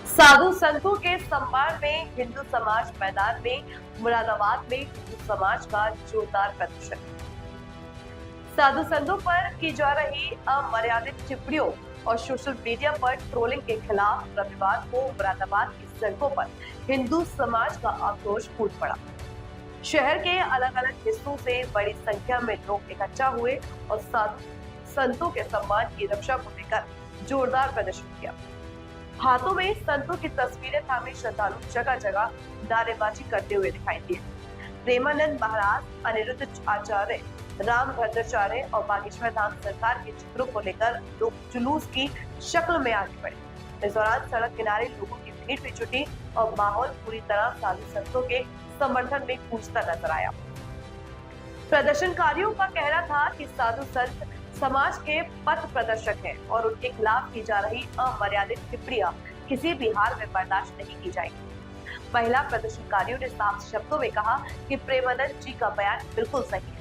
साधु संतों के सम्मान में हिंदू समाज मैदान में मुरादाबाद में हिंदू समाज का जोरदार प्रदर्शन। साधु संतों पर की जा रही अमर्यादित टिप्पणियों और सोशल मीडिया पर ट्रोलिंग के खिलाफ रविवार को मुरादाबाद की सड़कों पर हिंदू समाज का आक्रोश फूट पड़ा। शहर के अलग अलग हिस्सों से बड़ी संख्या में लोग इकट्ठा हुए और साधु संतों के सम्मान की रक्षा को लेकर जोरदार प्रदर्शन किया। हाथों में संतों की तस्वीरें थामे श्रद्धालु जगह जगह नारेबाजी करते हुए दिखाई दिए। प्रेमानंद महाराज, अनिरुद्ध आचार्य, रामभद्राचार्य और बागेश्वर धाम सरकार के चित्रों को लेकर लोग जुलूस की शक्ल में आगे बढ़े। इस दौरान सड़क किनारे लोगों की भीड़ भी जुटी और माहौल पूरी तरह साधु संतों के समर्थन में गूंजता नजर आया। प्रदर्शनकारियों का कहना था कि साधु संत समाज के पथ प्रदर्शक हैं और उनके खिलाफ की जा रही अमर्यादित टिप्पणियां किसी भी हाल में बर्दाश्त नहीं की जाएगी। महिला प्रदर्शनकारियों ने साफ शब्दों में कहा कि प्रेमानंद जी का बयान बिल्कुल सही है,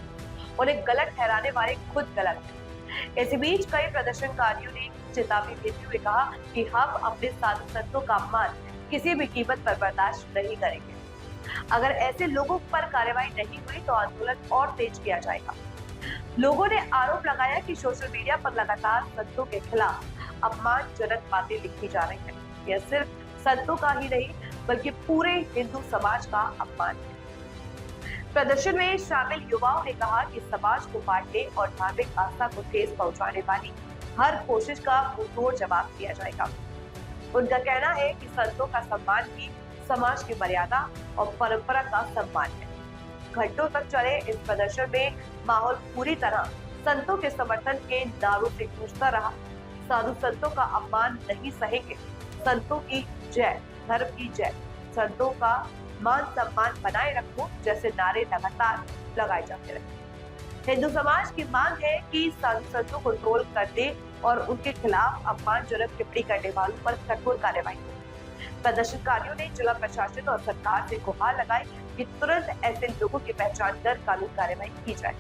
उन्हें गलत ठहराने वाले खुद गलत हैं। इसी बीच कई प्रदर्शनकारियों ने चेतावनी देते हुए कहा कि हम अपने साधु संतों का अपमान किसी भी कीमत पर बर्दाश्त नहीं करेंगे। अगर ऐसे लोगों पर कार्रवाई नहीं हुई तो आंदोलन और तेज किया जाएगा। लोगों ने आरोप लगाया कि सोशल मीडिया पर लगातार संतों के खिलाफ अपमानजनक बातें लिखी जा रही हैं। यह सिर्फ संतों का ही नहीं बल्कि पूरे हिंदू समाज का अपमान है। प्रदर्शन में शामिल युवाओं ने कहा कि समाज को बांटने और धार्मिक आस्था को ठेस पहुंचाने वाली हर कोशिश का मुंहतोड़ जवाब दिया जाएगा। उनका कहना है कि संतों का सम्मान ही समाज की मर्यादा और परंपरा का सम्मान है। घंटों तक चले इस प्रदर्शन में माहौल पूरी तरह संतों के समर्थन के नारों से गूंजता रहा। साधु संतों का अपमान नहीं सहेंगे, संतों की जय, धर्म की जय, संतों का मान सम्मान बनाए रखो जैसे नारे लगातार लगाए जाते रहे। हिंदू समाज की मांग है कि साधु संतों को ट्रोल करने और उनके खिलाफ अपमानजनक टिप्पणी करने वालों पर कठोर कार्रवाई हो। प्रदर्शनकारियों ने जिला प्रशासन और सरकार से गुहार लगाई कि तुरंत ऐसे लोगों की पहचान कर कानूनी कार्रवाई की जाए।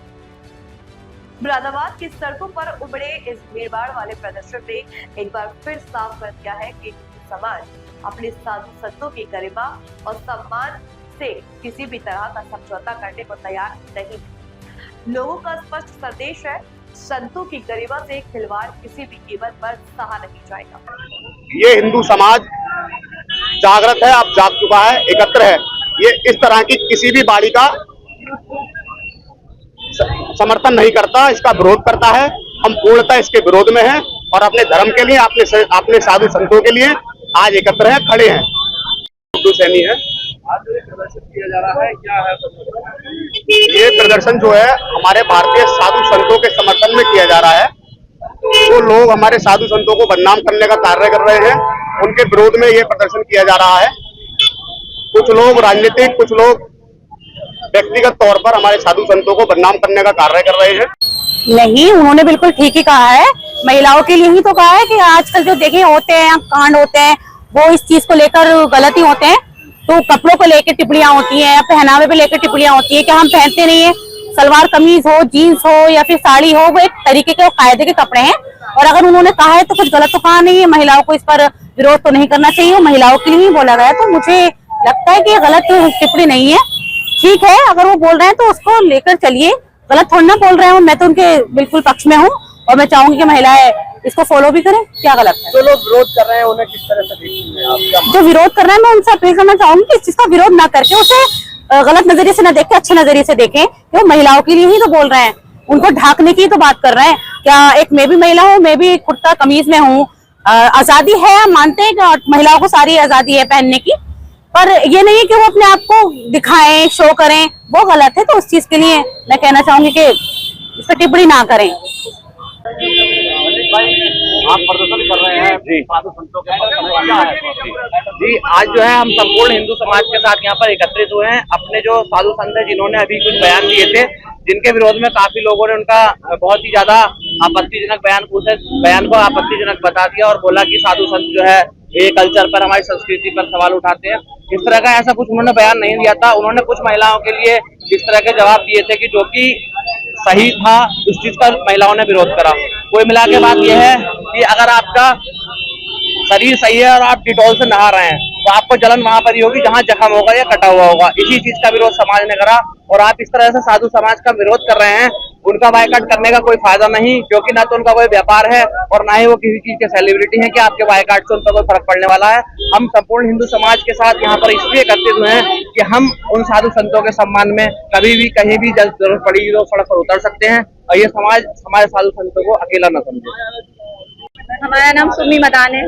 मुरादाबाद की सड़कों पर उमड़े इस भीड़भाड़ वाले प्रदर्शन ने एक बार फिर साफ कर दिया है कि समाज अपने साधु संतों की गरिमा और सम्मान से किसी भी तरह का समझौता करने को तैयार नहीं है। लोगों का स्पष्ट संदेश है, संतों की गरिमा से खिलवाड़ किसी भी कीमत पर सहा नहीं जाएगा। ये हिंदू समाज जागृत है, अब जाग चुका है, एकत्र है। ये इस तरह की किसी भी बाड़ी का समर्थन नहीं करता, इसका विरोध करता है। हम पूर्णतः इसके विरोध में हैं और अपने धर्म के लिए, अपने साधु संतों के लिए आज एकत्र हैं, खड़े हैं। हिंदू सैनी है। आज जो प्रदर्शन किया जा रहा है, क्या है? ये प्रदर्शन जो है हमारे भारतीय साधु संतों के समर्थन में किया जा रहा है। वो लोग हमारे साधु संतों को बदनाम करने का कार्य कर रहे हैं, उनके विरोध में ये प्रदर्शन किया जा रहा है। कुछ लोग राजनीतिक, कुछ लोग व्यक्तिगत तौर पर हमारे साधु संतों को बदनाम करने का कार्य कर रहे हैं। नहीं, उन्होंने बिल्कुल ठीक ही कहा है। महिलाओं के लिए ही तो कहा है कि आजकल जो देखे होते हैं कांड होते हैं वो इस चीज को लेकर गलत ही होते हैं। तो कपड़ों को लेकर टिप्पणियां होती हैं, पहनावे पे लेकर टिप्पणियां होती है कि हम पहनते नहीं है। सलवार कमीज हो, जीन्स हो या फिर साड़ी हो, वो एक तरीके के कायदे के कपड़े हैं और अगर उन्होंने कहा है तो कुछ गलत तो कहा नहीं है। महिलाओं को इस पर विरोध तो नहीं करना चाहिए, महिलाओं के लिए ही बोला गया। तो मुझे लगता है कि ये गलत टिप्पणी नहीं है। ठीक है, अगर वो बोल रहे हैं तो उसको लेकर चलिए, गलत थोड़ा ना बोल रहे हैं। मैं तो उनके बिल्कुल पक्ष में हूँ और मैं चाहूंगी कि महिलाएं इसको फॉलो भी करें। क्या गलत है? जो लोग विरोध कर रहे हैं उन्हें किस तरह से देखते हैं आप? जो विरोध कर रहे हैं मैं उनसे अपील करना चाहूंगी कि इस चीज का विरोध ना करके उसे गलत नजरिए से न देख के अच्छे नजरिए से देखें कि वो महिलाओं के लिए ही तो बोल रहे हैं, उनको ढाकने की तो बात कर रहे हैं। क्या एक मैं भी महिला हूँ, मैं भी कुर्ता कमीज में हूँ, आजादी है, हम मानते हैं कि महिलाओं को सारी आजादी है पहनने की, पर ये नहीं है कि वो अपने आप को दिखाएं, शो करें, वो गलत है। तो उस चीज के लिए मैं कहना चाहूंगी कि इस पर टिप्पणी ना करें। आप प्रदर्शन कर रहे हैं साधु संतों के जी, आज जो है हम संपूर्ण हिंदू समाज के साथ यहाँ पर एकत्रित हुए हैं। अपने जो साधु संत है जिन्होंने अभी कुछ बयान दिए थे, जिनके विरोध में काफी लोगों ने उनका बहुत ही ज्यादा आपत्तिजनक बयान को आपत्तिजनक बता दिया और बोला कि साधु संत जो है ये कल्चर पर, हमारी संस्कृति पर सवाल उठाते हैं। इस तरह का ऐसा कुछ उन्होंने बयान नहीं दिया था। उन्होंने कुछ महिलाओं के लिए इस तरह के जवाब दिए थे कि जो कि सही था, उस चीज का महिलाओं ने विरोध करा। कोई मिला के बात यह है कि अगर आपका शरीर सही है और आप डिटॉल से नहा रहे हैं तो आपको जलन वहां पर ही होगी जहां जख्म होगा या कटा हुआ होगा। इसी चीज का विरोध समाज ने करा और आप इस तरह से साधु समाज का विरोध कर रहे हैं। उनका बायकॉट करने का कोई फायदा नहीं, क्योंकि ना तो उनका कोई व्यापार है और ना ही वो किसी चीज के सेलिब्रिटी हैं कि आपके बायकॉट से उन पर कोई फर्क पड़ने वाला है। हम संपूर्ण हिंदू समाज के साथ यहाँ पर इसलिए एकत्रित हुए हैं कि हम उन साधु संतों के सम्मान में कभी भी कहीं भी जरूरत पड़ी तो सड़क पर उतर सकते हैं और ये समाज हमारे साधु संतों को अकेला न समझे। हमारा नाम सुमी मदान है।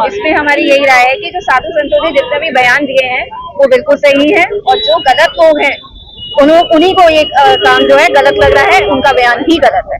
इसमें हमारी यही राय है कि जो साधु संतों ने जितने भी बयान दिए हैं वो बिल्कुल सही है और जो गलत लोग हैं उन्हीं को ये काम जो है गलत लग रहा है, उनका बयान ही गलत है।